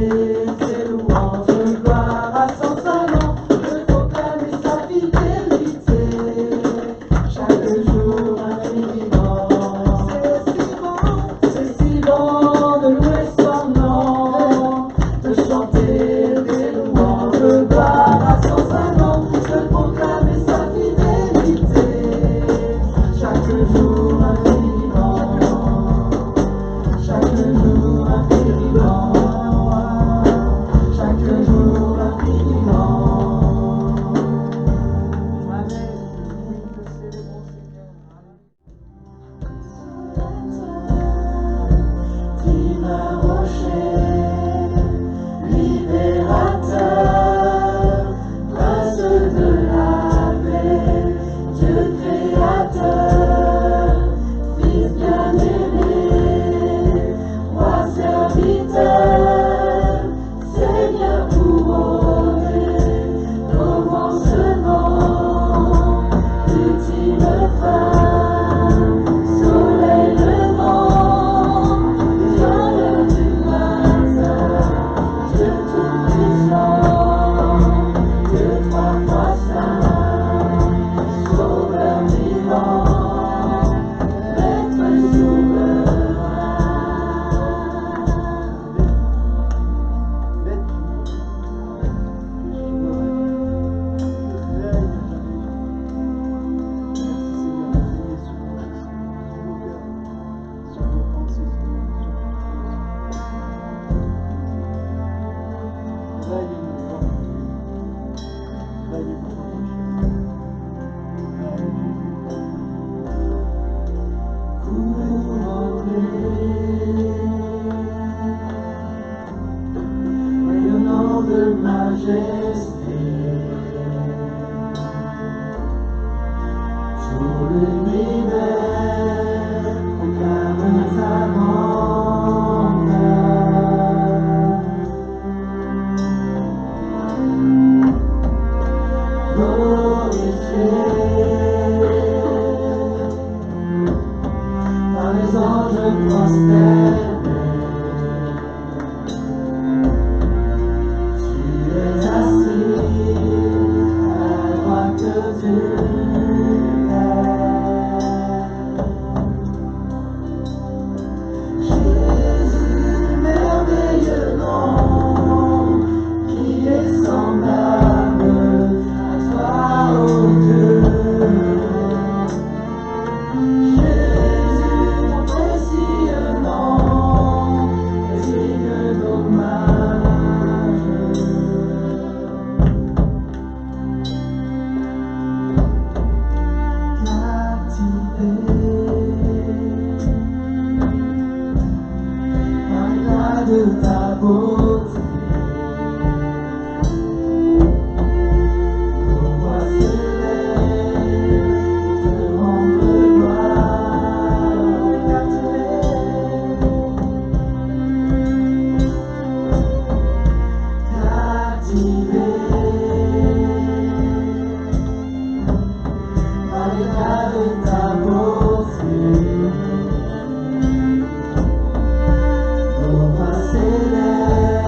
ses louanges, gloire à son salon, de proclamer sa fidélité, chaque jour infiniment. C'est si bon de louer son nom, de chanter des louanges, gloire à son salon, de proclamer sa fidélité, chaque jour infiniment, chaque jour infiniment, chaque jour infiniment. Amen. Oui, le célébrons, Seigneur. Divin rocher, libérateur, prince de la paix, Dieu créateur, Fils bien-aimé, roi serviteur, Seigneur couronné, commencement, ultime fin, soleil levant, viole du matin, Dieu tout-puissant, Dieu trois fois saint, sauveur vivant, maître souverain. Rayonnant de majesté, tout l'univers proclame ta grandeur. Glorifié par les anges prosternés, tu es assis à la droite du Père. Jésus, merveilleux nom, qui est semblable à toi, ô Dieu. Jésus, ton précieux nom est digne d'hommage. Captivé par l'éclat de ta beauté, nos voix s'élèvent pour te rendre gloire. Captivé par l'éclat de ta beauté, nos voix s'élèvent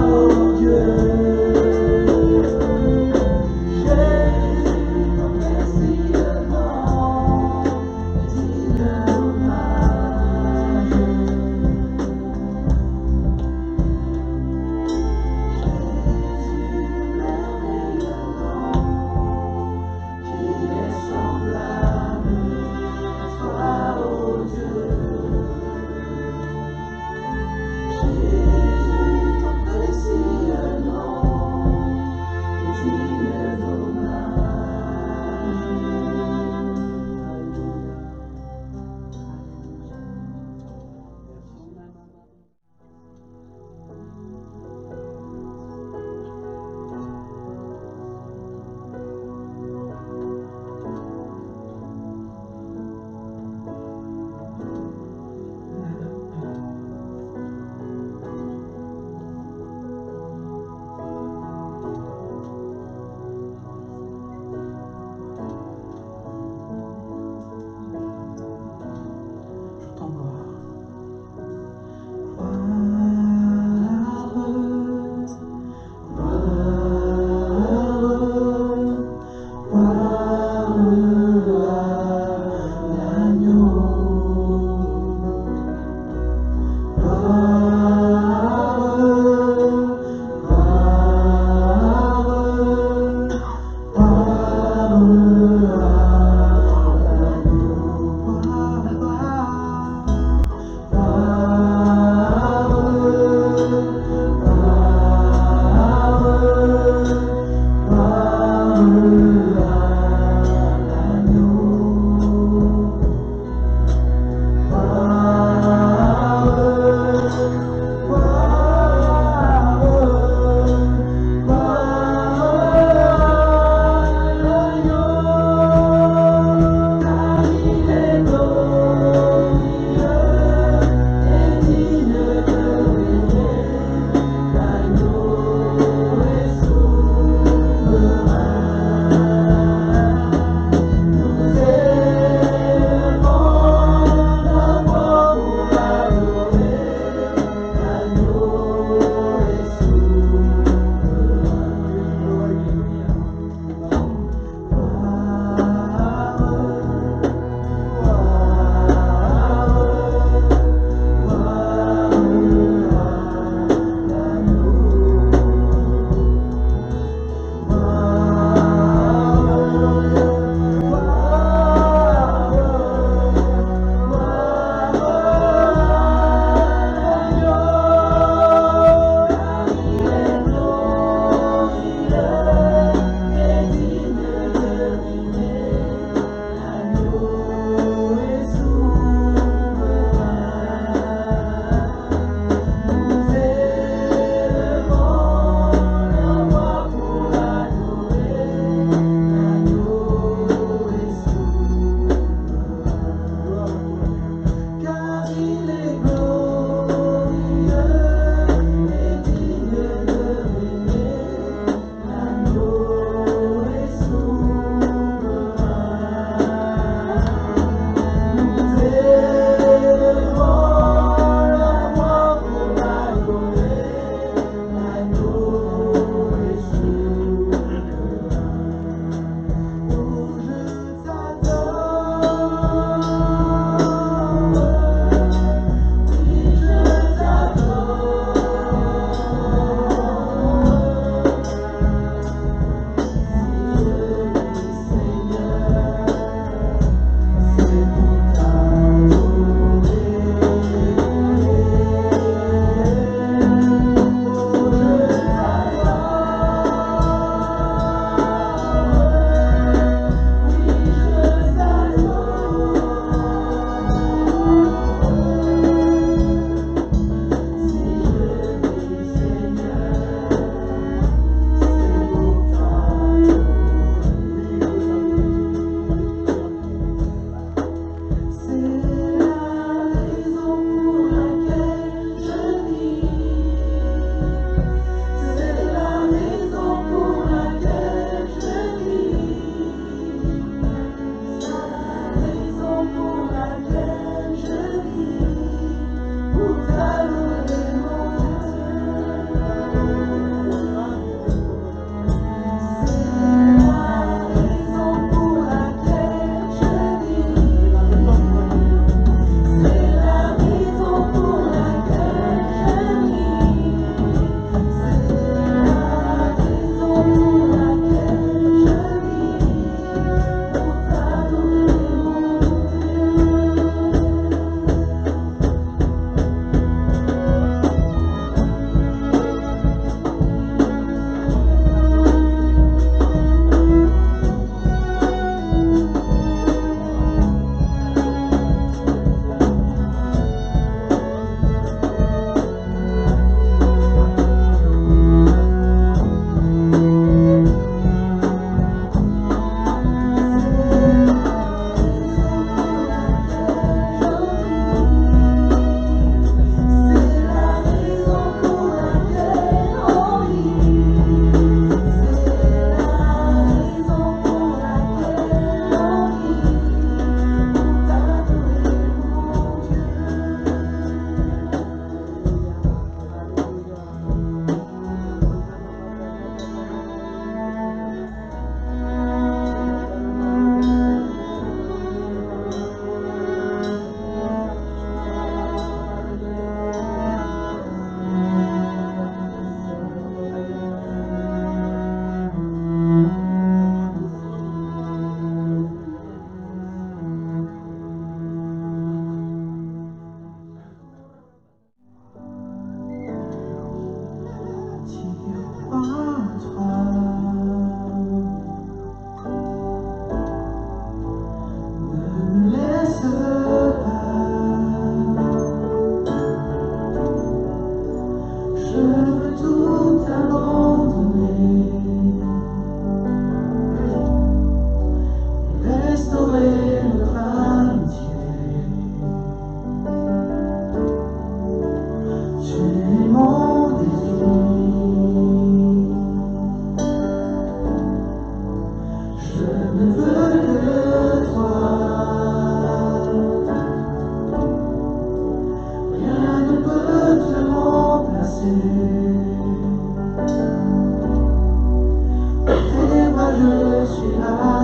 ô Dieu. Jésus, ton précieux nom est digne d'hommage. Jésus, merveilleux nom, qui est semblable à toi, ô Dieu. Jésus, ton précieux nom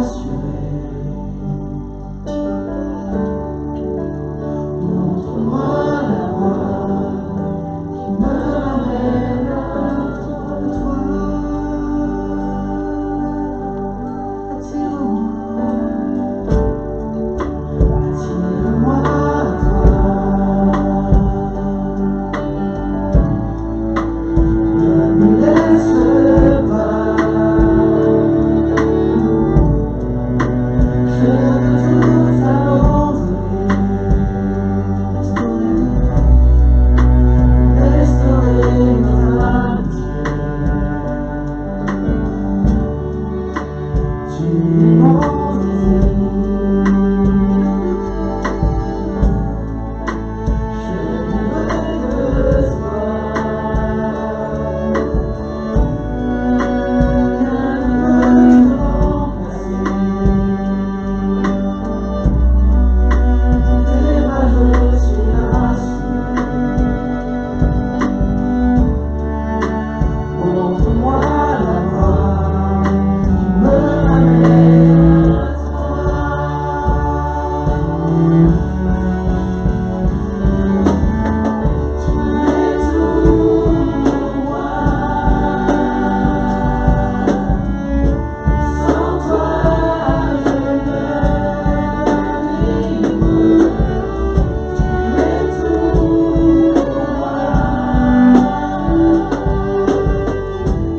rassurer. Montre-moi la voie qui me ramène à toi. Attire-moi à toi. Ne me laisse pas. Je veux tout abandonner. Restaurer notre amitié. Tu es mon désir. Je ne veux que toi. Rien ne peut te remplacer. Dans tes bras je suis rassuré. Montre-moi la voie qui me ramène à toi. Tu es tout pour moi. Sans toi, je ne vis plus. Tu es tout pour moi.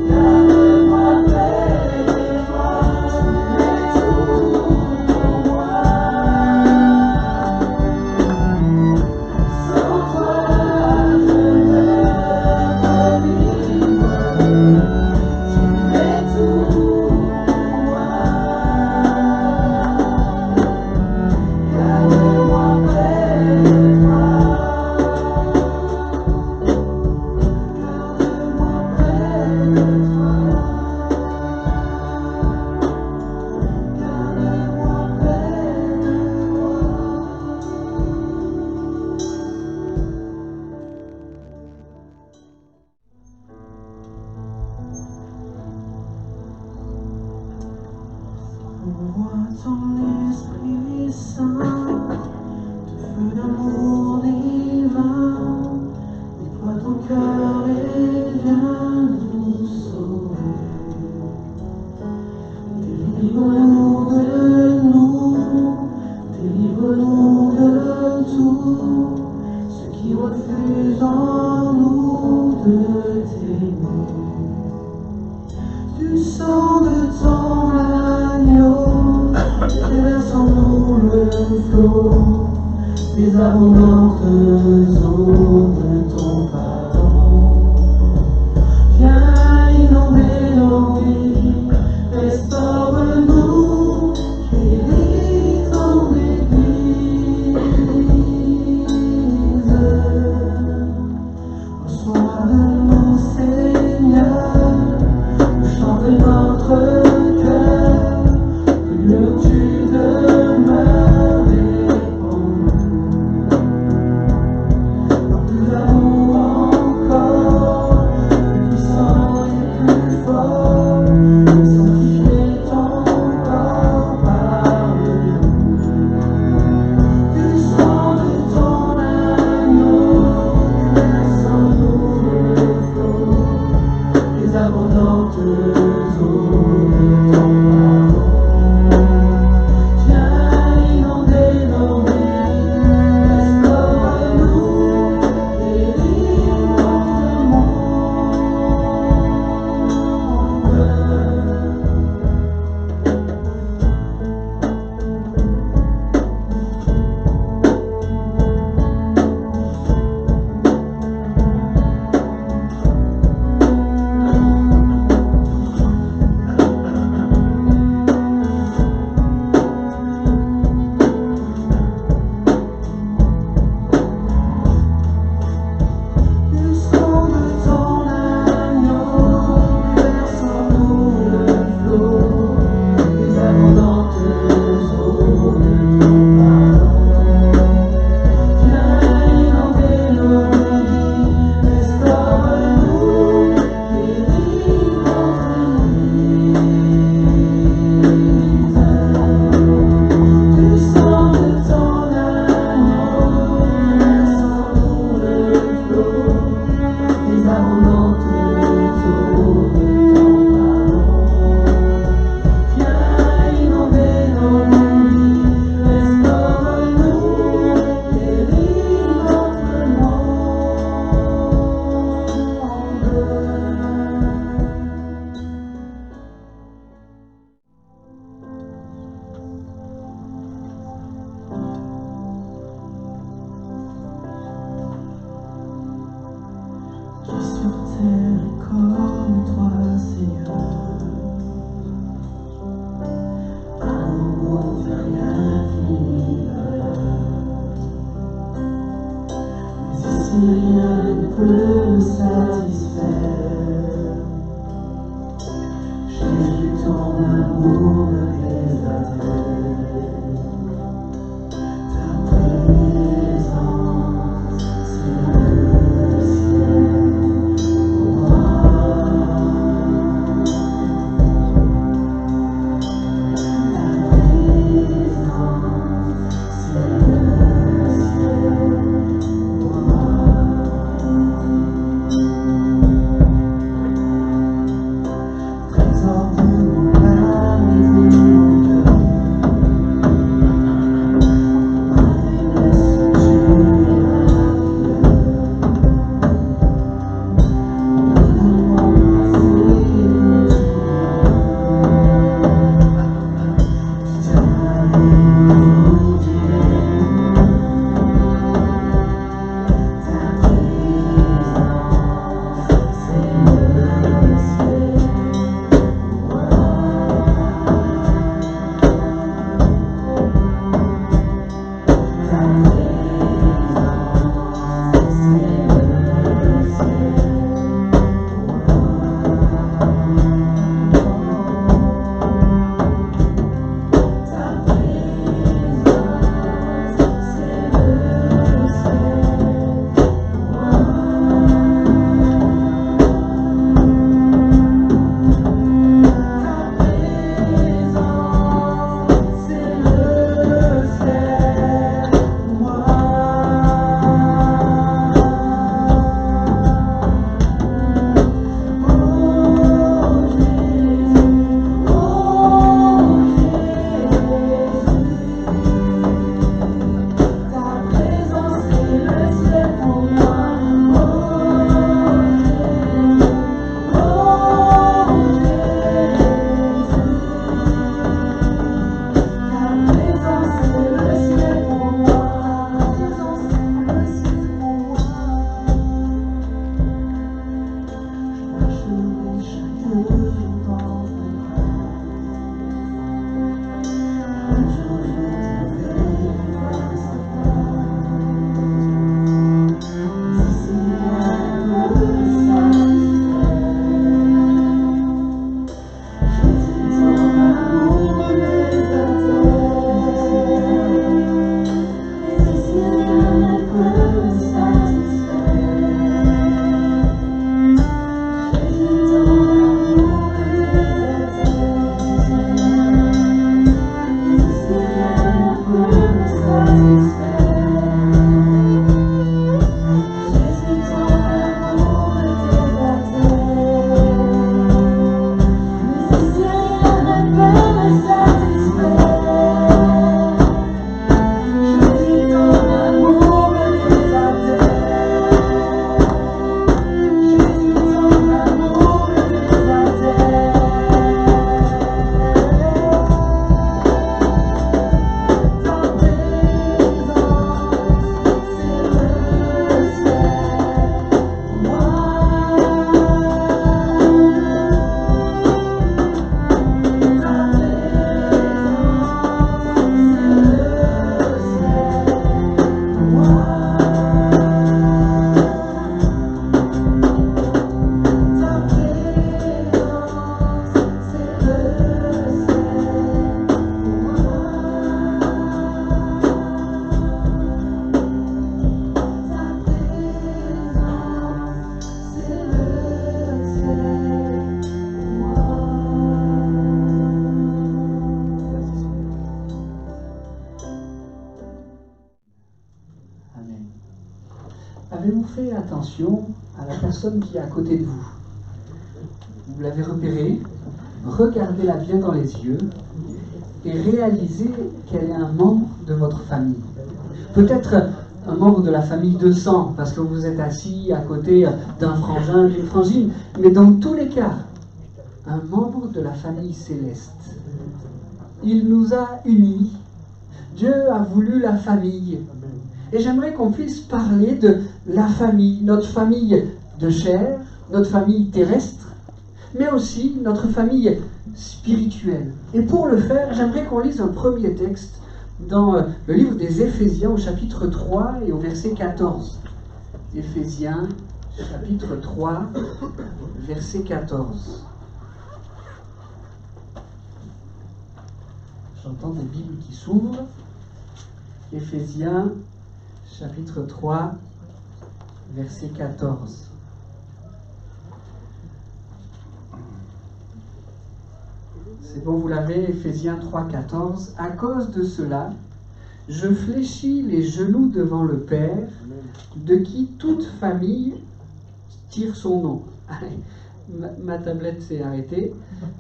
Garde-moi près de toi. Tu es tout pour moi. Sans toi, je ne vis plus. Tu es tout pour moi. Garde-moi près de toi. Garde-moi près de toi. Garde-moi près de toi. Envoie ton Esprit Saint, te feu d'amour divin, déploie ton cœur et viens nous sauver. Délivre-nous de nous, délivre-nous de tout, ce qui refuse en nous de t'aimer. Du sang de ton agneau, déverse en nous le flot des abondantes eaux de ton pardon. Viens inonder nos vies, restaure-nous, guéris ton Église. Reçois de nous, Seigneur, le chant de notre cœur, que tu demeures répandu. Par plus d'amour encore, plus puissant et plus fort, sanctifier ton corps par le du sang de ton agneau, verse en nous le flot des abondantes eaux de ton pardon. Viens inonder nos vies, restaure-nous, délivre notre monde. attention à la personne qui est à côté de vous. Vous l'avez repérée, regardez-la bien dans les yeux et réalisez qu'elle est un membre de votre famille. Peut-être un membre de la famille de sang, parce que vous êtes assis à côté d'un frangin, d'une frangine, mais dans tous les cas, un membre de la famille céleste. Il nous a unis. Dieu a voulu la famille. Et j'aimerais qu'on puisse parler de la famille, notre famille de chair, notre famille terrestre, mais aussi notre famille spirituelle. Et pour le faire, j'aimerais qu'on lise un premier texte dans le livre des Éphésiens au chapitre 3 et au verset 14. Éphésiens, chapitre 3, verset 14. J'entends des Bibles qui s'ouvrent. Éphésiens, chapitre 3, verset 14. C'est bon, vous l'avez, Éphésiens 3, 14. À cause de cela, je fléchis les genoux devant le Père, de qui toute famille tire son nom. Allez, ma tablette s'est arrêtée.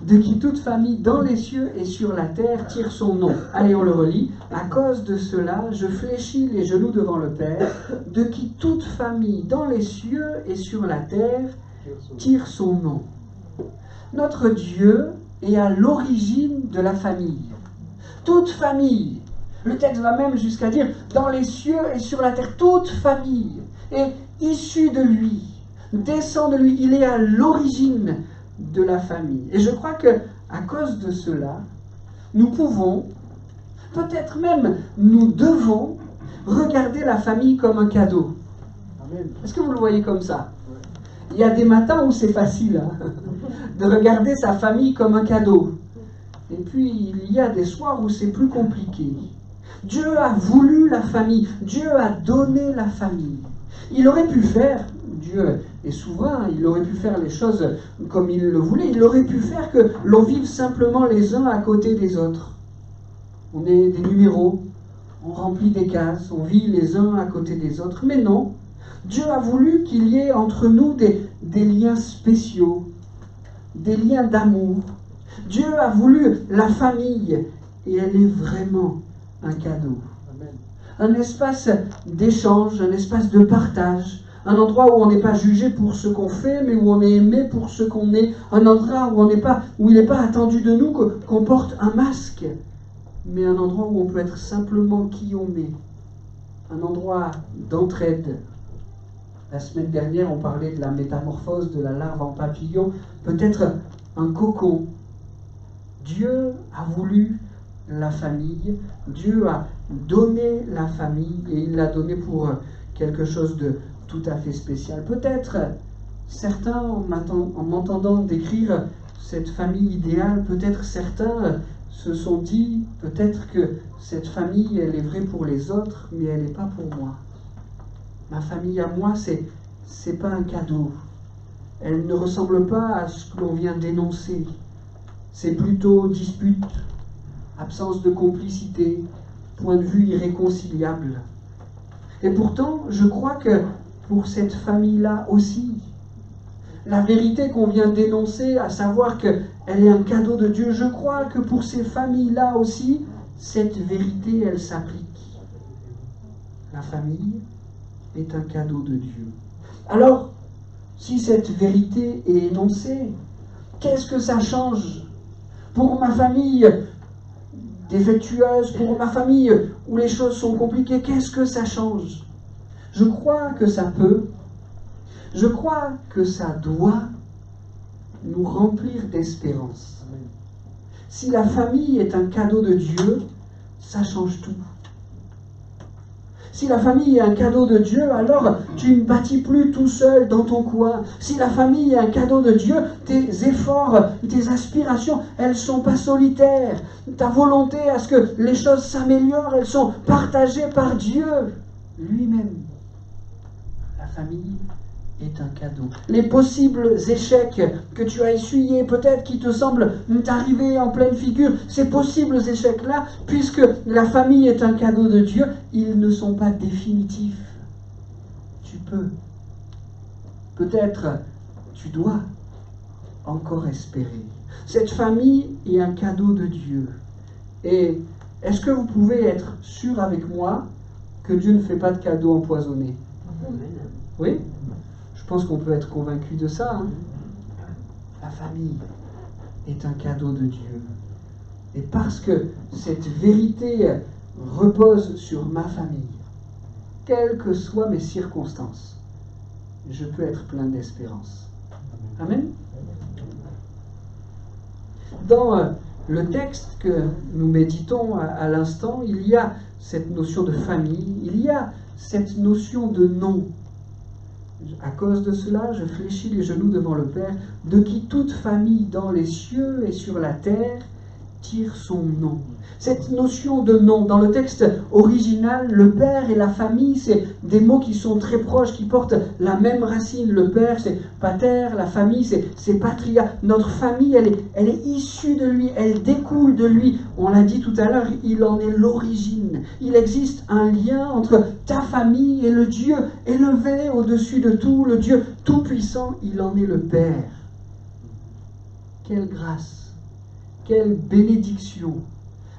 De qui toute famille dans les cieux et sur la terre tire son nom. Allez, on le relit. À cause de cela, je fléchis les genoux devant le Père, de qui toute famille dans les cieux et sur la terre tire son nom. Notre Dieu est à l'origine de la famille. Toute famille. Le texte va même jusqu'à dire dans les cieux et sur la terre, toute famille est issue de lui, descend de lui. Il est à l'origine de la famille. Et je crois que à cause de cela, nous pouvons, peut-être même nous devons, regarder la famille comme un cadeau. Est-ce que vous le voyez comme ça? Il y a des matins où c'est facile de regarder sa famille comme un cadeau. Et puis il y a des soirs où c'est plus compliqué. Dieu a voulu la famille. Dieu a donné la famille. Il aurait pu faire, Dieu est souverain, il aurait pu faire les choses comme il le voulait. Il aurait pu faire que l'on vive simplement les uns à côté des autres. On est des numéros, on remplit des cases, on vit les uns à côté des autres. Mais non, Dieu a voulu qu'il y ait entre nous des liens spéciaux, des liens d'amour. Dieu a voulu la famille et elle est vraiment un cadeau. Amen. Un espace d'échange, un espace de partage, un endroit où on n'est pas jugé pour ce qu'on fait, mais où on est aimé pour ce qu'on est, un endroit où il n'est pas attendu de nous qu'on porte un masque, mais un endroit où on peut être simplement qui on est, un endroit d'entraide. La semaine dernière, on parlait de la métamorphose de la larve en papillon, peut-être un cocon. Dieu a voulu la famille, Dieu a donné la famille et il l'a donné pour quelque chose de tout à fait spécial. Peut-être certains, en m'entendant décrire cette famille idéale, peut-être certains se sont dit, peut-être que cette famille, elle est vraie pour les autres, mais elle n'est pas pour moi. Ma famille à moi, c'est pas un cadeau. Elle ne ressemble pas à ce que l'on vient d'énoncer. C'est plutôt dispute, absence de complicité, point de vue irréconciliable. Et pourtant, je crois que pour cette famille-là aussi, la vérité qu'on vient d'énoncer, à savoir qu'elle est un cadeau de Dieu, je crois que pour ces familles-là aussi, cette vérité, elle s'applique. La famille est un cadeau de Dieu. Alors, si cette vérité est énoncée, qu'est-ce que ça change pour ma famille défectueuse, pour ma famille où les choses sont compliquées? Qu'est-ce que ça change? Je crois que ça peut, je crois que ça doit nous remplir d'espérance. Si la famille est un cadeau de Dieu, ça change tout. Si la famille est un cadeau de Dieu, alors tu ne bâtis plus tout seul dans ton coin. Si la famille est un cadeau de Dieu, tes efforts, tes aspirations, elles ne sont pas solitaires. Ta volonté à ce que les choses s'améliorent, elles sont partagées par Dieu lui-même. La famille est un cadeau. Les possibles échecs que tu as essuyés, peut-être qui te semblent t'arriver en pleine figure, ces possibles échecs-là, puisque la famille est un cadeau de Dieu, ils ne sont pas définitifs. Tu peux Peut-être tu dois encore espérer. Cette famille est un cadeau de Dieu. Et est-ce que vous pouvez être sûr avec moi que Dieu ne fait pas de cadeaux empoisonnés? Oui? Je pense qu'on peut être convaincu de ça. Hein? La famille est un cadeau de Dieu. Et parce que cette vérité repose sur ma famille, quelles que soient mes circonstances, je peux être plein d'espérance. Amen. Dans le texte que nous méditons à l'instant, il y a cette notion de famille, il y a cette notion de nom. À cause de cela, je fléchis les genoux devant le Père, de qui toute famille dans les cieux et sur la terre tire son nom. Cette notion de nom, dans le texte original, le Père et la famille, c'est des mots qui sont très proches, qui portent la même racine. Le Père, c'est pater, la famille, c'est patria. Notre famille, elle est issue de lui, elle découle de lui. On l'a dit tout à l'heure, il en est l'origine. Il existe un lien entre ta famille et le Dieu élevé au-dessus de tout, le Dieu tout-puissant, il en est le Père. Quelle grâce, quelle bénédiction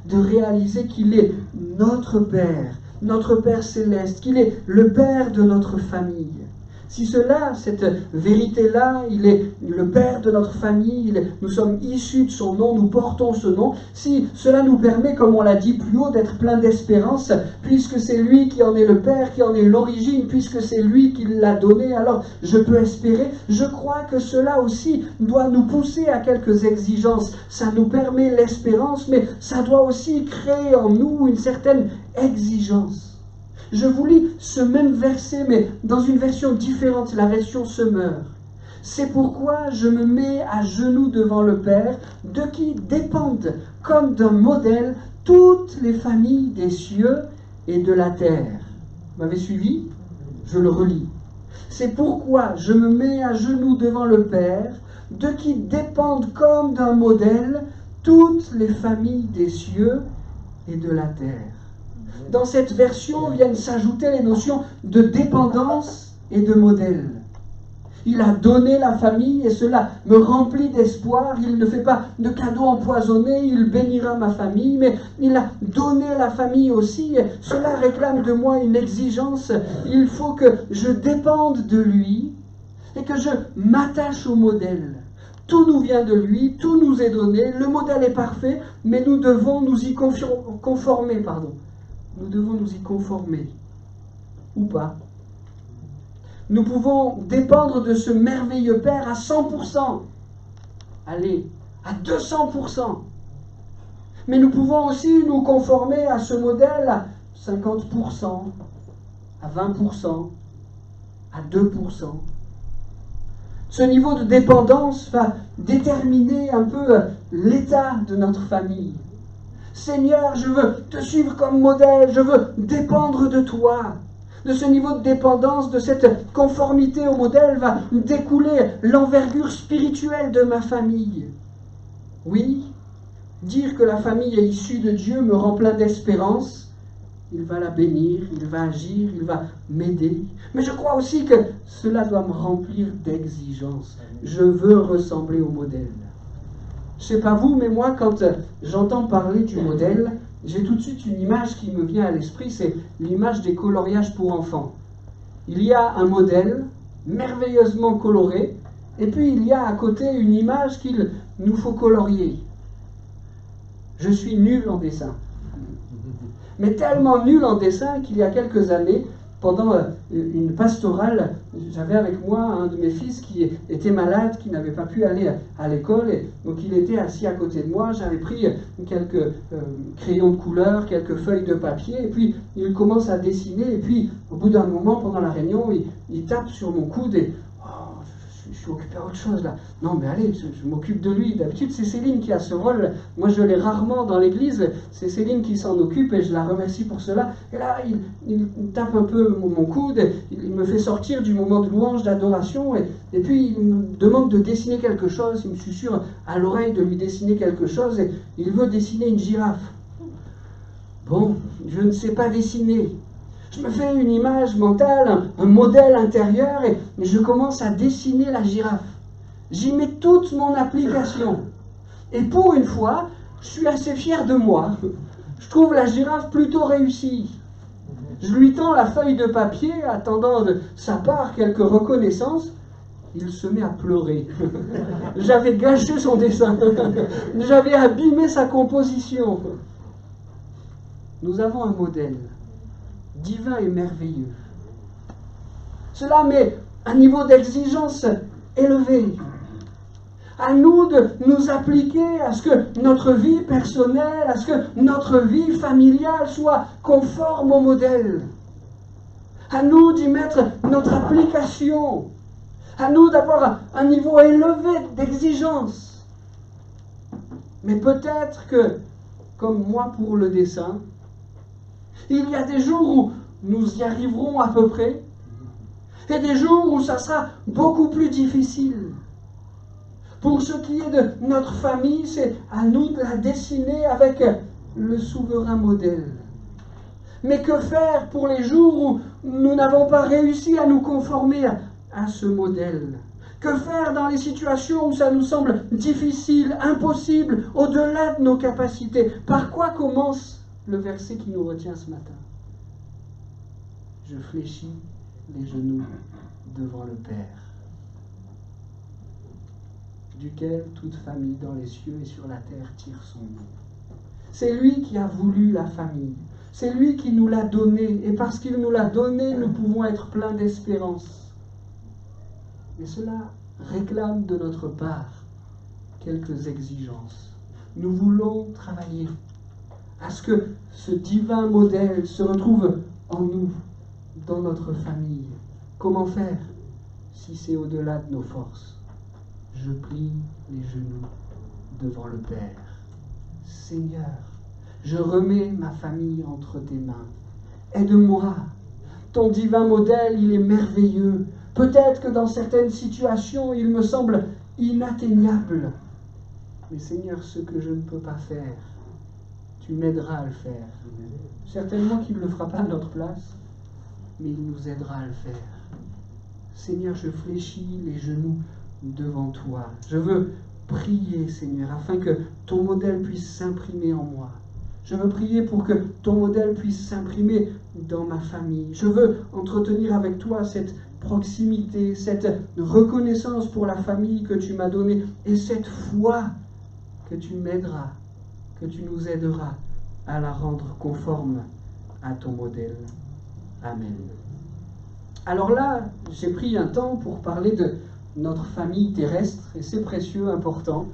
de réaliser qu'il est notre Père céleste, qu'il est le Père de notre famille. Si cela, cette vérité-là, il est le Père de notre famille, nous sommes issus de son nom, nous portons ce nom, si cela nous permet, comme on l'a dit plus haut, d'être plein d'espérance, puisque c'est lui qui en est le Père, qui en est l'origine, puisque c'est lui qui l'a donné, alors je peux espérer. Je crois que cela aussi doit nous pousser à quelques exigences. Ça nous permet l'espérance, mais ça doit aussi créer en nous une certaine exigence. Je vous lis ce même verset, mais dans une version différente, la version Semeur. C'est pourquoi je me mets à genoux devant le Père, de qui dépendent comme d'un modèle toutes les familles des cieux et de la terre. Vous m'avez suivi? Je le relis. C'est pourquoi je me mets à genoux devant le Père, de qui dépendent comme d'un modèle toutes les familles des cieux et de la terre. Dans cette version viennent s'ajouter les notions de dépendance et de modèle. Il a donné la famille et cela me remplit d'espoir. Il ne fait pas de cadeaux empoisonnés, il bénira ma famille, mais il a donné la famille aussi. Et cela réclame de moi une exigence. Il faut que je dépende de lui et que je m'attache au modèle. Tout nous vient de lui, tout nous est donné, le modèle est parfait, mais nous devons nous y conformer. Nous devons nous y conformer, ou pas. Nous pouvons dépendre de ce merveilleux Père à 100%, allez, à 200%. Mais nous pouvons aussi nous conformer à ce modèle à 50%, à 20%, à 2%. Ce niveau de dépendance va déterminer un peu l'état de notre famille. Seigneur, je veux te suivre comme modèle, je veux dépendre de toi. De ce niveau de dépendance, de cette conformité au modèle va découler l'envergure spirituelle de ma famille. Oui, dire que la famille est issue de Dieu me rend plein d'espérance. Il va la bénir, il va agir, il va m'aider. Mais je crois aussi que cela doit me remplir d'exigences. Je veux ressembler au modèle. Je ne sais pas vous, mais moi, quand j'entends parler du modèle, j'ai tout de suite une image qui me vient à l'esprit, c'est l'image des coloriages pour enfants. Il y a un modèle merveilleusement coloré, et puis il y a à côté une image qu'il nous faut colorier. Je suis nul en dessin. Mais tellement nul en dessin qu'il y a quelques années, pendant une pastorale, j'avais avec moi un de mes fils qui était malade, qui n'avait pas pu aller à l'école, et donc il était assis à côté de moi. J'avais pris quelques crayons de couleur, quelques feuilles de papier, et puis il commence à dessiner, et puis au bout d'un moment, pendant la réunion, il tape sur mon coude et oh, je suis occupé à autre chose là. Non mais allez, je m'occupe de lui. D'habitude c'est Céline qui a ce rôle. Moi je l'ai rarement dans l'église. C'est Céline qui s'en occupe et je la remercie pour cela. Et là il tape un peu mon coude. Il me fait sortir du moment de louange, d'adoration. Et puis il me demande de dessiner quelque chose. Il me susurre à l'oreille de lui dessiner quelque chose. Et il veut dessiner une girafe. Bon, je ne sais pas dessiner. Je me fais une image mentale, un modèle intérieur, et je commence à dessiner la girafe. J'y mets toute mon application. Et pour une fois, je suis assez fier de moi. Je trouve la girafe plutôt réussie. Je lui tends la feuille de papier, attendant de sa part quelques reconnaissances. Il se met à pleurer. J'avais gâché son dessin. J'avais abîmé sa composition. Nous avons un modèle divin et merveilleux. Cela met un niveau d'exigence élevé. À nous de nous appliquer à ce que notre vie personnelle, à ce que notre vie familiale soit conforme au modèle. À nous d'y mettre notre application. À nous d'avoir un niveau élevé d'exigence. Mais peut-être que, comme moi pour le dessin, il y a des jours où nous y arriverons à peu près, et des jours où ça sera beaucoup plus difficile. Pour ce qui est de notre famille, c'est à nous de la dessiner avec le souverain modèle. Mais que faire pour les jours où nous n'avons pas réussi à nous conformer à ce modèle? Que faire dans les situations où ça nous semble difficile, impossible, au-delà de nos capacités? Par quoi commence le verset qui nous retient ce matin? Je fléchis les genoux devant le Père, duquel toute famille dans les cieux et sur la terre tire son nom. C'est lui qui a voulu la famille. C'est lui qui nous l'a donnée. Et parce qu'il nous l'a donnée, nous pouvons être pleins d'espérance. Mais cela réclame de notre part quelques exigences. Nous voulons travailler à ce que ce divin modèle se retrouve en nous, dans notre famille. Comment faire si c'est au-delà de nos forces? Je plie les genoux devant le Père. Seigneur, je remets ma famille entre tes mains. Aide-moi. Ton divin modèle, il est merveilleux. Peut-être que dans certaines situations, il me semble inatteignable. Mais Seigneur, ce que je ne peux pas faire, tu m'aideras à le faire. Certainement qu'il ne le fera pas à notre place, mais il nous aidera à le faire. Seigneur, je fléchis les genoux devant toi. Je veux prier, Seigneur, afin que ton modèle puisse s'imprimer en moi. Je veux prier pour que ton modèle puisse s'imprimer dans ma famille. Je veux entretenir avec toi cette proximité, cette reconnaissance pour la famille que tu m'as donnée et cette foi que tu m'aideras, que tu nous aideras à la rendre conforme à ton modèle. Amen. Alors là, j'ai pris un temps pour parler de notre famille terrestre, et c'est précieux, important.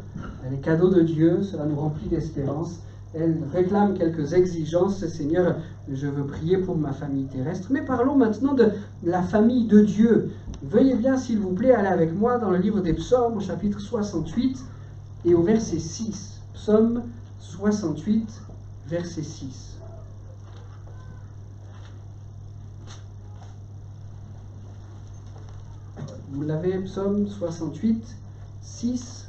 Elle est cadeau de Dieu, cela nous remplit d'espérance. Elle réclame quelques exigences. Seigneur, je veux prier pour ma famille terrestre. Mais parlons maintenant de la famille de Dieu. Veuillez bien, s'il vous plaît, aller avec moi dans le livre des Psaumes, au chapitre 68, et au verset 6. Psaume 68, verset 6. Vous l'avez, Psaume 68, 6.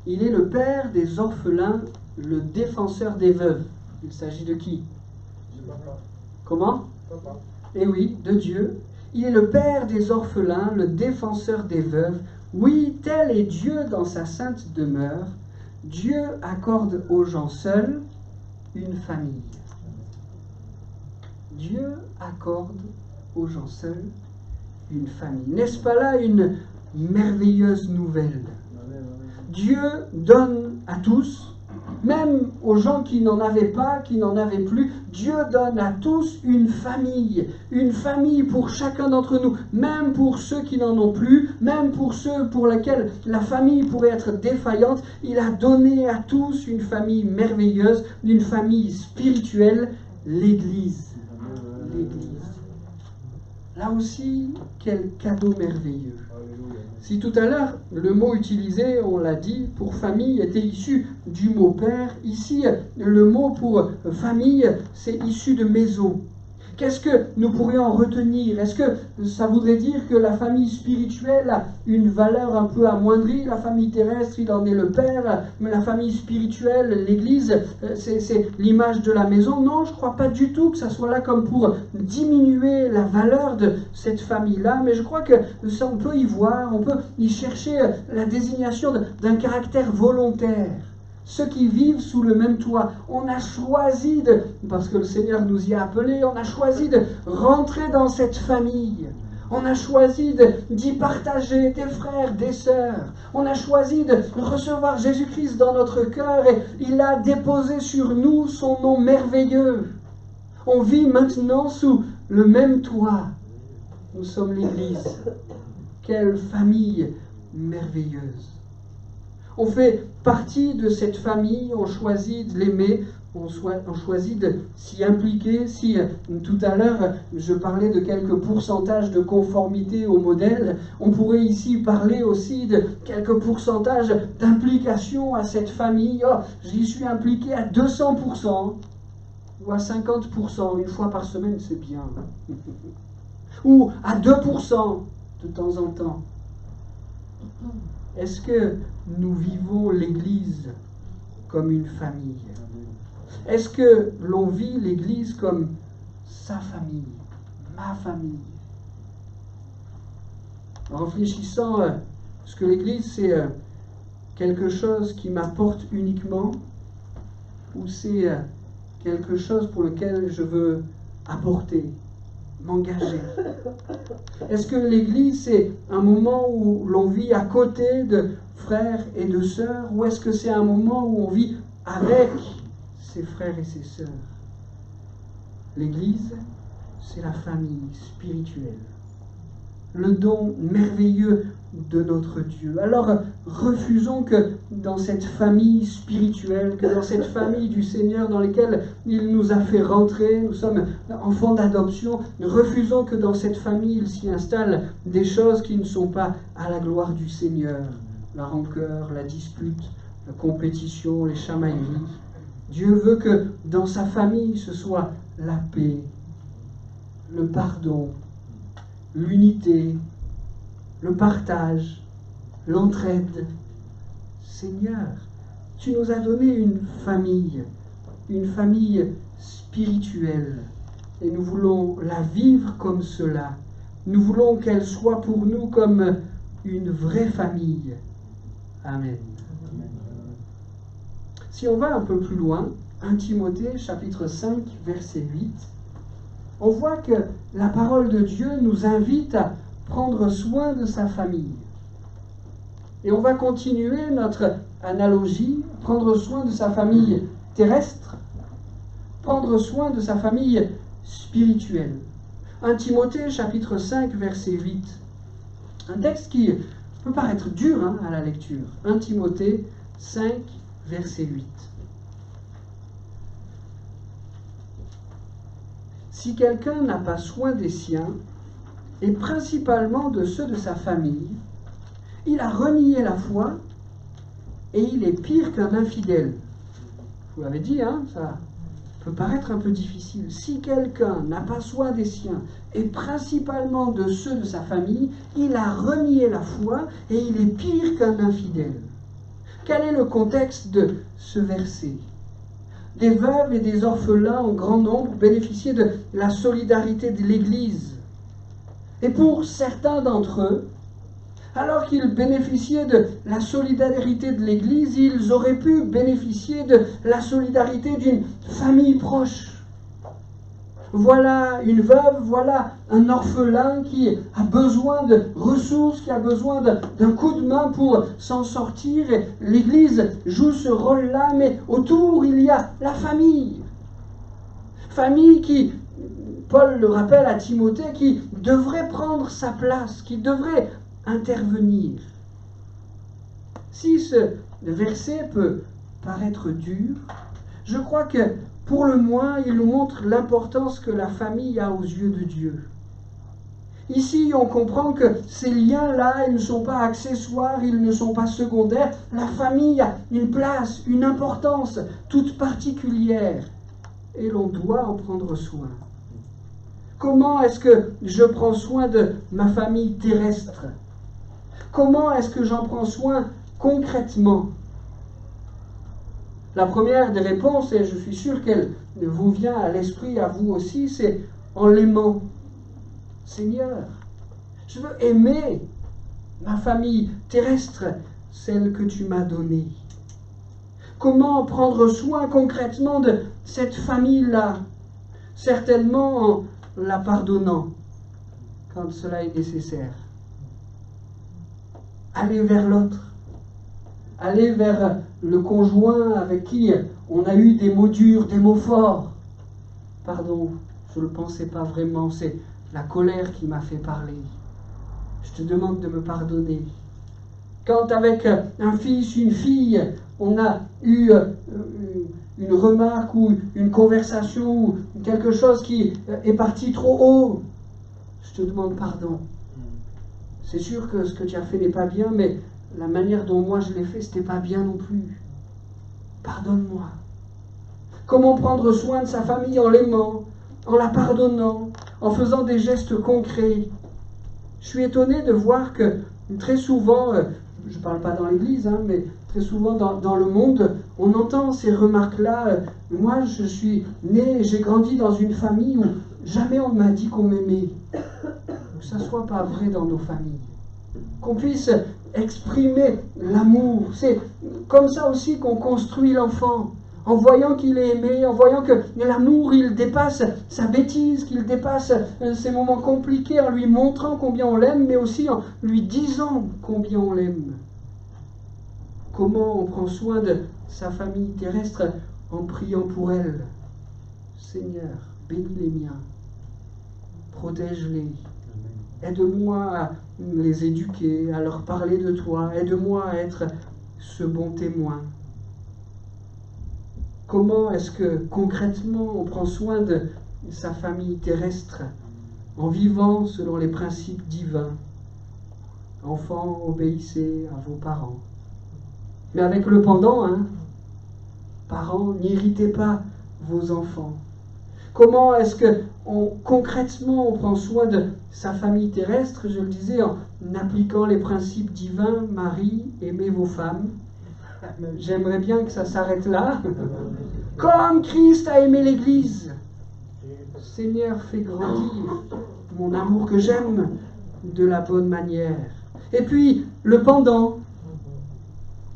Il est le père des orphelins, le défenseur des veuves. Il s'agit de qui? Comment? Papa. Eh oui, de Dieu. Il est le père des orphelins, le défenseur des veuves. Oui, tel est Dieu dans sa sainte demeure. Dieu accorde aux gens seuls une famille. Dieu accorde aux gens seuls une famille. N'est-ce pas là une merveilleuse nouvelle? Dieu donne à tous, même aux gens qui n'en avaient pas, qui n'en avaient plus. Dieu donne à tous une famille pour chacun d'entre nous, même pour ceux qui n'en ont plus, même pour ceux pour lesquels la famille pourrait être défaillante. Il a donné à tous une famille merveilleuse, une famille spirituelle, l'Église. L'Église. Là aussi, quel cadeau merveilleux. Si tout à l'heure, le mot utilisé, on l'a dit, pour famille était issu du mot père, ici, le mot pour famille, c'est issu de maison. Qu'est-ce que nous pourrions en retenir? Est-ce que ça voudrait dire que la famille spirituelle a une valeur un peu amoindrie? La famille terrestre, il en est le père, mais la famille spirituelle, l'Église, c'est l'image de la maison. Non, je ne crois pas du tout que ça soit là comme pour diminuer la valeur de cette famille-là, mais je crois que ça, on peut y voir, on peut y chercher la désignation d'un caractère volontaire. Ceux qui vivent sous le même toit, on a choisi parce que le Seigneur nous y a appelés, on a choisi de rentrer dans cette famille. On a choisi d'y partager des frères, des sœurs. On a choisi de recevoir Jésus-Christ dans notre cœur et il a déposé sur nous son nom merveilleux. On vit maintenant sous le même toit. Nous sommes l'Église. Quelle famille merveilleuse. On fait partie de cette famille, on choisit de l'aimer, on choisit de s'y impliquer. Si tout à l'heure je parlais de quelques pourcentages de conformité au modèle, on pourrait ici parler aussi de quelques pourcentages d'implication à cette famille. Oh, j'y suis impliqué à 200% ou à 50%, une fois par semaine, c'est bien. Ou à 2% de temps en temps. Est-ce que nous vivons l'Église comme une famille? Est-ce que l'on vit l'Église comme sa famille, ma famille? En réfléchissant, est-ce que l'Église c'est quelque chose qui m'apporte uniquement ou c'est quelque chose pour lequel je veux apporter, m'engager? Est-ce que l'Église, c'est un moment où l'on vit à côté de frères et de sœurs, ou est-ce que c'est un moment où on vit avec ses frères et ses sœurs? L'Église, c'est la famille spirituelle, le don merveilleux de notre Dieu. Alors, refusons que dans cette famille spirituelle, que dans cette famille du Seigneur dans laquelle il nous a fait rentrer, nous sommes enfants d'adoption, refusons que dans cette famille il s'y installe des choses qui ne sont pas à la gloire du Seigneur. La rancœur, la dispute, la compétition, les chamailleries. Dieu veut que dans sa famille ce soit la paix, le pardon, l'unité, le partage, l'entraide. Seigneur, tu nous as donné une famille spirituelle, et nous voulons la vivre comme cela. Nous voulons qu'elle soit pour nous comme une vraie famille. Amen. Si on va un peu plus loin, 1 Timothée chapitre 5, verset 8, on voit que la parole de Dieu nous invite à prendre soin de sa famille. Et on va continuer notre analogie, prendre soin de sa famille terrestre, prendre soin de sa famille spirituelle. 1 Timothée chapitre 5, verset 8. Un texte qui peut paraître dur à la lecture. 1 Timothée 5, verset 8. Si quelqu'un n'a pas soin des siens, et principalement de ceux de sa famille, il a renié la foi et il est pire qu'un infidèle. Je vous l'avais dit, ça peut paraître un peu difficile. Si quelqu'un n'a pas soin des siens et principalement de ceux de sa famille, il a renié la foi et il est pire qu'un infidèle. Quel est le contexte de ce verset? Des veuves et des orphelins en grand nombre bénéficiaient de la solidarité de l'Église. Et pour certains d'entre eux, alors qu'ils bénéficiaient de la solidarité de l'Église, ils auraient pu bénéficier de la solidarité d'une famille proche. Voilà une veuve, voilà un orphelin qui a besoin de ressources, qui a besoin d'un coup de main pour s'en sortir. Et l'Église joue ce rôle-là, mais autour il y a la famille. Famille qui, Paul le rappelle à Timothée, qui devrait prendre sa place, qui devrait intervenir. Si ce verset peut paraître dur, je crois que pour le moins, il nous montre l'importance que la famille a aux yeux de Dieu. Ici, on comprend que ces liens-là, ils ne sont pas accessoires, ils ne sont pas secondaires. La famille a une place, une importance toute particulière, et l'on doit en prendre soin. Comment est-ce que je prends soin de ma famille terrestre? Comment est-ce que j'en prends soin concrètement? La première des réponses, et je suis sûr qu'elle vous vient à l'esprit, à vous aussi, c'est en l'aimant. Seigneur, je veux aimer ma famille terrestre, celle que tu m'as donnée. Comment prendre soin concrètement de cette famille-là? Certainement en la pardonnant, quand cela est nécessaire. Aller vers l'autre. Aller vers le conjoint avec qui on a eu des mots durs, des mots forts. Pardon, je ne le pensais pas vraiment, c'est la colère qui m'a fait parler. Je te demande de me pardonner. Quand avec un fils, une fille, on a eu une remarque ou une conversation ou quelque chose qui est parti trop haut, je te demande pardon. C'est sûr que ce que tu as fait n'est pas bien, mais la manière dont moi je l'ai fait, c'était pas bien non plus. Pardonne-moi. Comment prendre soin de sa famille en l'aimant, en la pardonnant, en faisant des gestes concrets? Je suis étonné de voir que très souvent, je ne parle pas dans l'église, mais très souvent dans le monde, on entend ces remarques-là. Moi, je suis né, j'ai grandi dans une famille où jamais on m'a dit qu'on m'aimait. Que ça ne soit pas vrai dans nos familles. Qu'on puisse exprimer l'amour. C'est comme ça aussi qu'on construit l'enfant. En voyant qu'il est aimé, en voyant que l'amour, il dépasse sa bêtise, qu'il dépasse ses moments compliqués, en lui montrant combien on l'aime, mais aussi en lui disant combien on l'aime. Comment on prend soin de sa famille terrestre en priant pour elle. Seigneur, bénis les miens, protège-les, aide-moi à les éduquer, à leur parler de toi, aide-moi à être ce bon témoin. Comment est-ce que concrètement on prend soin de sa famille terrestre en vivant selon les principes divins? Enfants, obéissez à vos parents. Mais avec le pendant, parents, n'irritez pas vos enfants. Comment est-ce que concrètement on prend soin de sa famille terrestre? Je le disais, en appliquant les principes divins. Marie, aimez vos femmes. J'aimerais bien que ça s'arrête là. Comme Christ a aimé l'Église. Seigneur, fais grandir mon amour que j'aime de la bonne manière. Et puis, le pendant.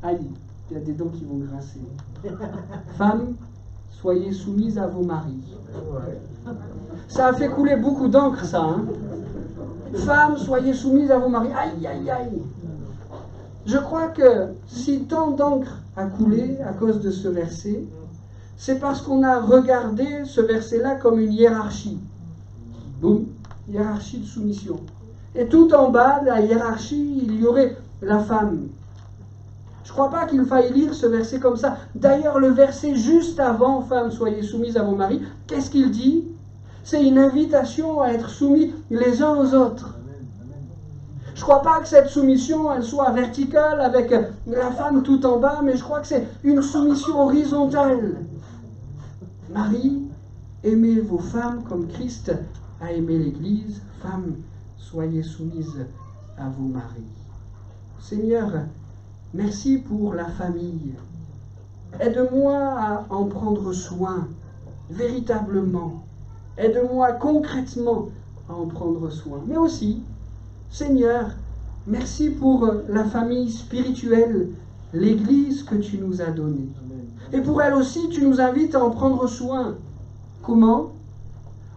Aïe, il y a des dents qui vont grincer. Femmes, soyez soumises à vos maris. Ça a fait couler beaucoup d'encre, ça. Femmes, soyez soumises à vos maris. Aïe, aïe, aïe. Je crois que si tant d'encre a coulé à cause de ce verset, c'est parce qu'on a regardé ce verset-là comme une hiérarchie. Boum, hiérarchie de soumission. Et tout en bas de la hiérarchie, il y aurait la femme. Je ne crois pas qu'il faille lire ce verset comme ça. D'ailleurs, le verset juste avant, femmes, soyez soumises à vos maris, qu'est-ce qu'il dit? C'est une invitation à être soumis les uns aux autres. Je ne crois pas que cette soumission, elle soit verticale avec la femme tout en bas, mais je crois que c'est une soumission horizontale. Marie, aimez vos femmes comme Christ a aimé l'Église. Femmes, soyez soumises à vos maris. Seigneur, merci pour la famille. Aide-moi à en prendre soin, véritablement. Aide-moi concrètement à en prendre soin. Mais aussi, Seigneur, merci pour la famille spirituelle, l'Église que tu nous as donnée. Et pour elle aussi, tu nous invites à en prendre soin. Comment?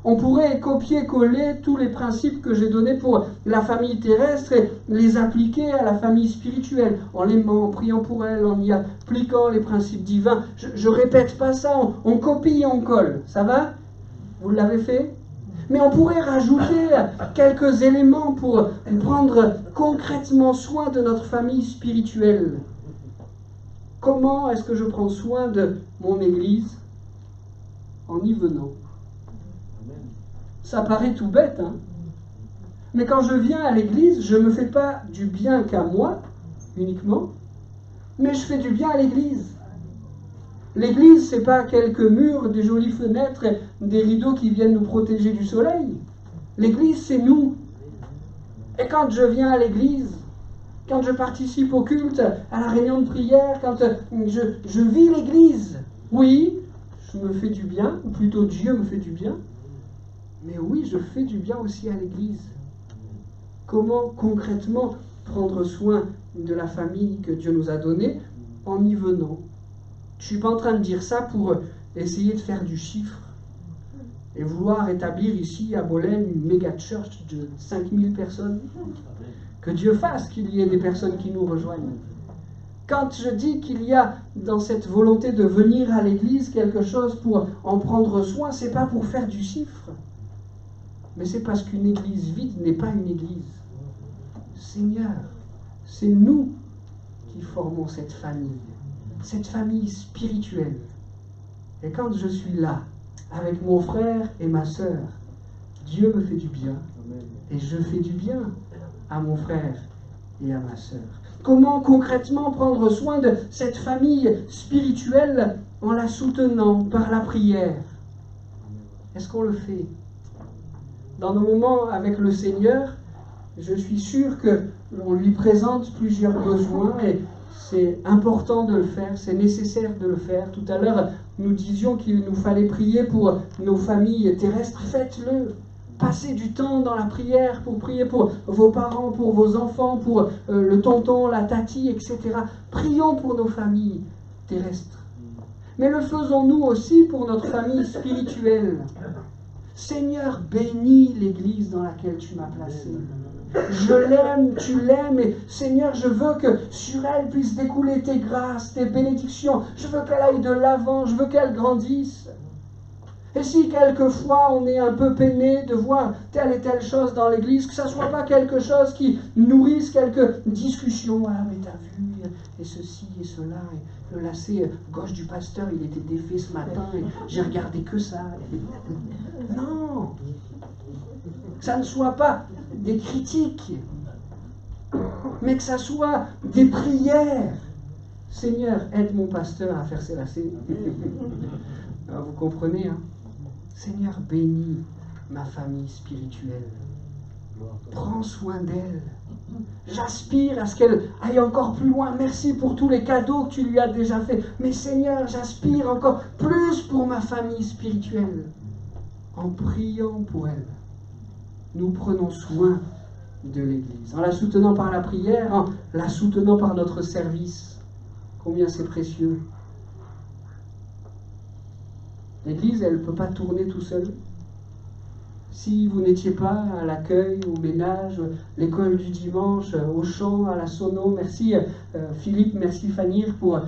On pourrait copier-coller tous les principes que j'ai donnés pour la famille terrestre et les appliquer à la famille spirituelle, en l'aimant, en priant pour elle, en y appliquant les principes divins. Je ne répète pas ça, on copie et on colle. Ça va? Vous l'avez fait? Mais on pourrait rajouter quelques éléments pour prendre concrètement soin de notre famille spirituelle. Comment est-ce que je prends soin de mon Église? En y venant. Ça paraît tout bête, mais quand je viens à l'Église, je ne me fais pas du bien qu'à moi, uniquement, mais je fais du bien à l'Église. L'Église, ce n'est pas quelques murs, des jolies fenêtres, des rideaux qui viennent nous protéger du soleil. L'Église, c'est nous. Et quand je viens à l'Église, quand je participe au culte, à la réunion de prière, quand je vis l'Église, oui, je me fais du bien, ou plutôt Dieu me fait du bien, mais oui, je fais du bien aussi à l'Église. Comment concrètement prendre soin de la famille que Dieu nous a donnée en y venant? Je ne suis pas en train de dire ça pour essayer de faire du chiffre et vouloir établir ici à Bolène une méga church de 5000 personnes. Que Dieu fasse qu'il y ait des personnes qui nous rejoignent. Quand je dis qu'il y a dans cette volonté de venir à l'église quelque chose pour en prendre soin, c'est pas pour faire du chiffre, mais c'est parce qu'une église vide n'est pas une église. Seigneur, c'est nous qui formons cette famille spirituelle. Et quand je suis là, avec mon frère et ma sœur, Dieu me fait du bien, et je fais du bien à mon frère et à ma sœur. Comment concrètement prendre soin de cette famille spirituelle en la soutenant par la prière? Est-ce qu'on le fait? Dans nos moments avec le Seigneur, je suis sûr qu'on lui présente plusieurs besoins et c'est important de le faire, c'est nécessaire de le faire. Tout à l'heure, nous disions qu'il nous fallait prier pour nos familles terrestres. Faites-le. Passez du temps dans la prière pour prier pour vos parents, pour vos enfants, pour le tonton, la tati, etc. Prions pour nos familles terrestres. Mais le faisons-nous aussi pour notre famille spirituelle. Seigneur, bénis l'Église dans laquelle tu m'as placé. Je l'aime, tu l'aimes, et Seigneur, je veux que sur elle puissent découler tes grâces, tes bénédictions. Je veux qu'elle aille de l'avant, je veux qu'elle grandisse. Et si quelquefois on est un peu peiné de voir telle et telle chose dans l'église, que ça ne soit pas quelque chose qui nourrisse quelques discussions. Ah, mais t'as vu, et ceci et cela, et le lacet gauche du pasteur, il était défait ce matin, et j'ai regardé que ça. Non! Que ça ne soit pas des critiques, mais que ça soit des prières. Seigneur, aide mon pasteur à faire ses lacets. Alors, vous comprenez, hein? Seigneur, bénis ma famille spirituelle. Prends soin d'elle. J'aspire à ce qu'elle aille encore plus loin. Merci pour tous les cadeaux que tu lui as déjà faits. Mais Seigneur, j'aspire encore plus pour ma famille spirituelle. En priant pour elle, nous prenons soin de l'Église. En la soutenant par la prière, en la soutenant par notre service. Combien c'est précieux. L'Église, elle ne peut pas tourner tout seul. Si vous n'étiez pas à l'accueil, au ménage, l'école du dimanche, au chant, à la sono, merci Philippe, merci Fanir pour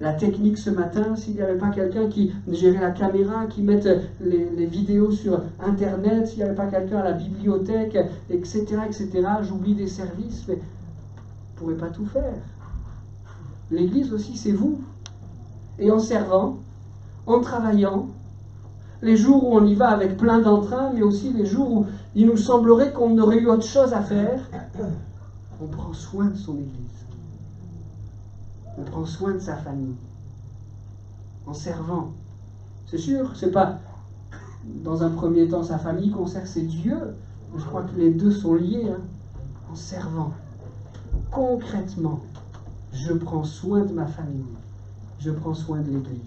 la technique ce matin. S'il n'y avait pas quelqu'un qui gérait la caméra, qui mette les vidéos sur Internet, s'il n'y avait pas quelqu'un à la bibliothèque, etc., j'oublie des services, mais vous ne pourrez pas tout faire. L'Église aussi, c'est vous. Et en servant, en travaillant, les jours où on y va avec plein d'entrain, mais aussi les jours où il nous semblerait qu'on aurait eu autre chose à faire, on prend soin de son Église. On prend soin de sa famille. En servant. C'est sûr, c'est pas dans un premier temps sa famille qu'on sert, c'est Dieu. Je crois que les deux sont liés. Hein. En servant. Concrètement, je prends soin de ma famille. Je prends soin de l'Église.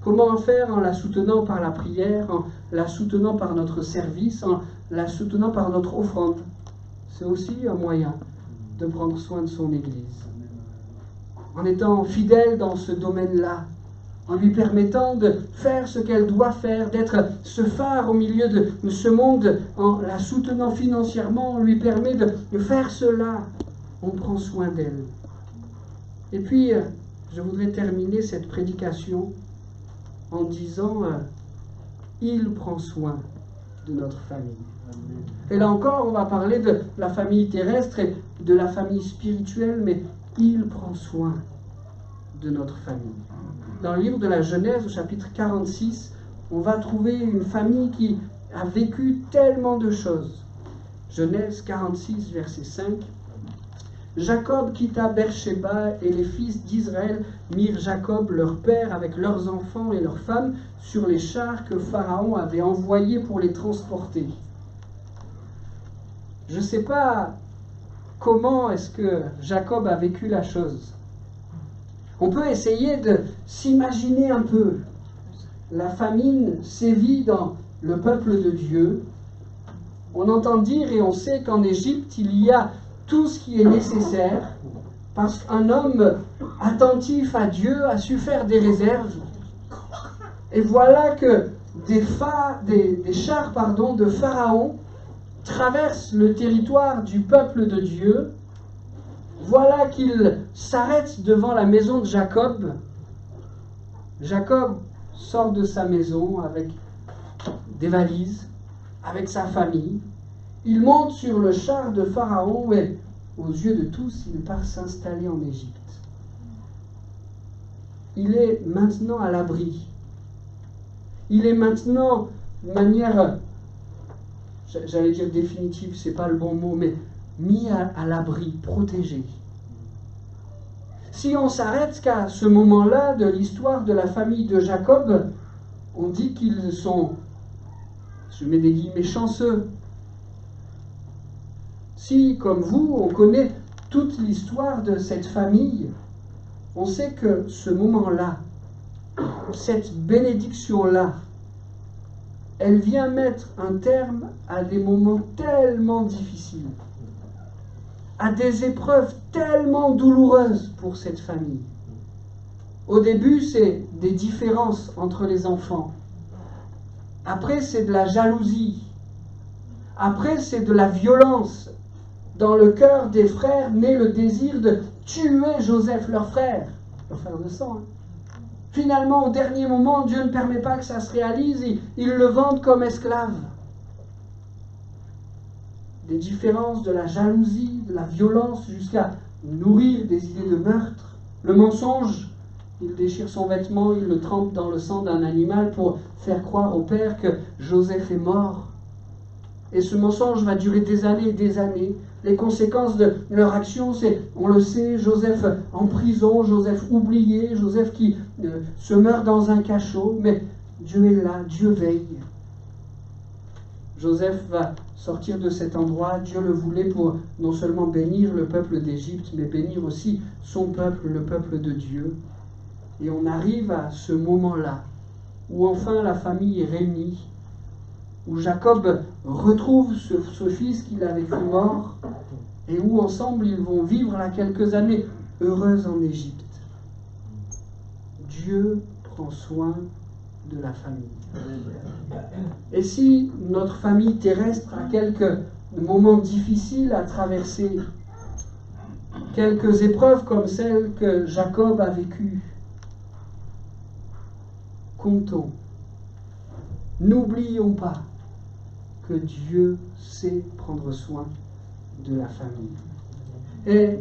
Comment en faire? En la soutenant par la prière, en la soutenant par notre service, en la soutenant par notre offrande. C'est aussi un moyen de prendre soin de son Église. En étant fidèle dans ce domaine-là, en lui permettant de faire ce qu'elle doit faire, d'être ce phare au milieu de ce monde, en la soutenant financièrement, on lui permet de faire cela. On prend soin d'elle. Et puis, je voudrais terminer cette prédication en disant il prend soin de notre famille. Et là encore, on va parler de la famille terrestre et de la famille spirituelle, mais il prend soin de notre famille. Dans le livre de la Genèse, au chapitre 46, on va trouver une famille qui a vécu tellement de choses. Genèse 46, verset 5. Jacob quitta Beersheba et les fils d'Israël mirent Jacob, leur père, avec leurs enfants et leurs femmes, sur les chars que Pharaon avait envoyés pour les transporter. Je ne sais pas comment est-ce que Jacob a vécu la chose. On peut essayer de s'imaginer un peu. La famine sévit dans le peuple de Dieu. On entend dire et on sait qu'en Égypte, il y a tout ce qui est nécessaire, parce qu'un homme attentif à Dieu a su faire des réserves. Et voilà que des chars de Pharaon traversent le territoire du peuple de Dieu. Voilà qu'ils s'arrêtent devant la maison de Jacob. Jacob sort de sa maison avec des valises, avec sa famille. Il monte sur le char de Pharaon et, aux yeux de tous, il part s'installer en Égypte. Il est maintenant à l'abri. Il est maintenant, de manière, j'allais dire définitive, c'est pas le bon mot, mais mis à l'abri, protégé. Si on s'arrête qu'à ce moment-là de l'histoire de la famille de Jacob, on dit qu'ils sont, je mets des guillemets, chanceux. Si, comme vous, on connaît toute l'histoire de cette famille, on sait que ce moment-là, cette bénédiction-là, elle vient mettre un terme à des moments tellement difficiles, à des épreuves tellement douloureuses pour cette famille. Au début, c'est des différences entre les enfants. Après, c'est de la jalousie. Après, c'est de la violence. Dans le cœur des frères naît le désir de tuer Joseph, leur frère de sang. Finalement, au dernier moment, Dieu ne permet pas que ça se réalise, ils le vendent comme esclave. Des différences, de la jalousie, de la violence, jusqu'à nourrir des idées de meurtre. Le mensonge, il déchire son vêtement, il le trempe dans le sang d'un animal pour faire croire au père que Joseph est mort. Et ce mensonge va durer des années et des années. Les conséquences de leur action, c'est, on le sait, Joseph en prison, Joseph oublié, Joseph qui se meurt dans un cachot, mais Dieu est là, Dieu veille. Joseph va sortir de cet endroit, Dieu le voulait pour non seulement bénir le peuple d'Égypte, mais bénir aussi son peuple, le peuple de Dieu. Et on arrive à ce moment-là, où enfin la famille est réunie, où Jacob retrouve ce fils qu'il avait cru mort, et où ensemble ils vont vivre là quelques années heureuses en Égypte. Dieu prend soin de la famille. Et si notre famille terrestre a quelques moments difficiles à traverser, quelques épreuves comme celles que Jacob a vécues, comptons, n'oublions pas que Dieu sait prendre soin de la famille. Et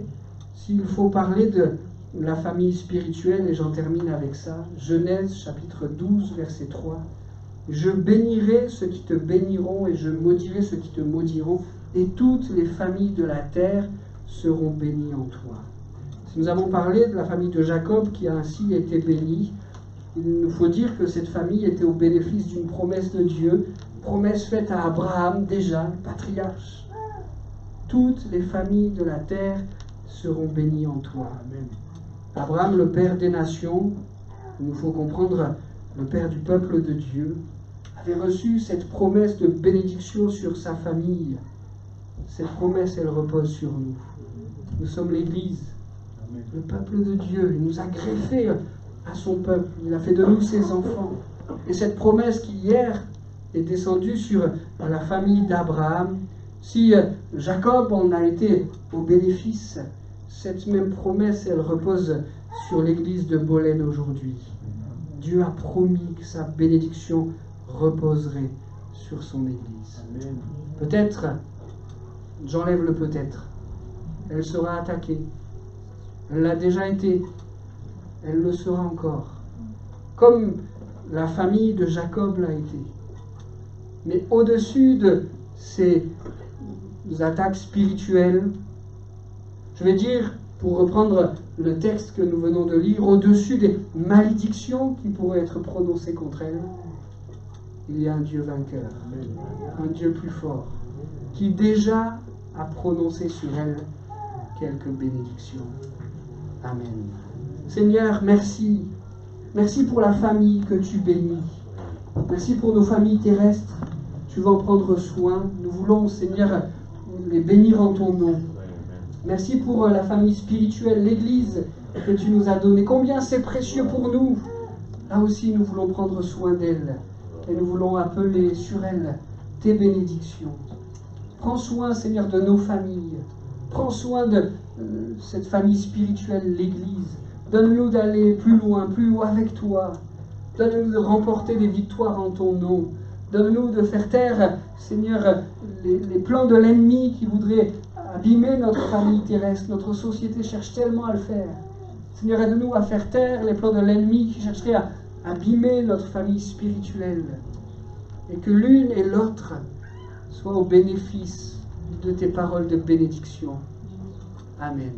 s'il faut parler de la famille spirituelle, et j'en termine avec ça, Genèse chapitre 12, verset 3, « Je bénirai ceux qui te béniront, et je maudirai ceux qui te maudiront, et toutes les familles de la terre seront bénies en toi. » Si nous avons parlé de la famille de Jacob qui a ainsi été bénie, il nous faut dire que cette famille était au bénéfice d'une promesse de Dieu, promesse faite à Abraham déjà, le patriarche. Toutes les familles de la terre seront bénies en toi. Amen. Abraham, le père des nations, il nous faut comprendre, le père du peuple de Dieu, avait reçu cette promesse de bénédiction sur sa famille. Cette promesse, elle repose sur nous. Nous sommes l'Église, le peuple de Dieu. Il nous a greffés à son peuple. Il a fait de nous ses enfants. Et cette promesse qui hier est descendue sur la famille d'Abraham, si Jacob en a été au bénéfice, cette même promesse, elle repose sur l'église de Bolène aujourd'hui. Dieu a promis que sa bénédiction reposerait sur son église. Peut-être, j'enlève le peut-être, elle sera attaquée. Elle l'a déjà été. Elle le sera encore. Comme la famille de Jacob l'a été. Mais au-dessus de ces attaques spirituelles, Je vais dire, pour reprendre le texte que nous venons de lire, au-dessus des malédictions qui pourraient être prononcées contre elles, il y a un Dieu vainqueur, un Dieu plus fort, qui déjà a prononcé sur elles quelques bénédictions. Amen. Seigneur, merci. Merci pour la famille que tu bénis. Merci pour nos familles terrestres. Tu vas en prendre soin. Nous voulons, Seigneur, les bénir en ton nom. Merci pour la famille spirituelle, l'Église que tu nous as donnée. Combien c'est précieux pour nous. Là aussi, nous voulons prendre soin d'elle. Et nous voulons appeler sur elle tes bénédictions. Prends soin, Seigneur, de nos familles. Prends soin de cette famille spirituelle, l'Église. Donne-nous d'aller plus loin avec toi. Donne-nous de remporter des victoires en ton nom. Donne-nous de faire taire, Seigneur, les plans de l'ennemi qui voudrait abîmer notre famille terrestre. Notre société cherche tellement à le faire. Seigneur, aide-nous à faire taire les plans de l'ennemi qui chercherait à abîmer notre famille spirituelle. Et que l'une et l'autre soient au bénéfice de tes paroles de bénédiction. Amen.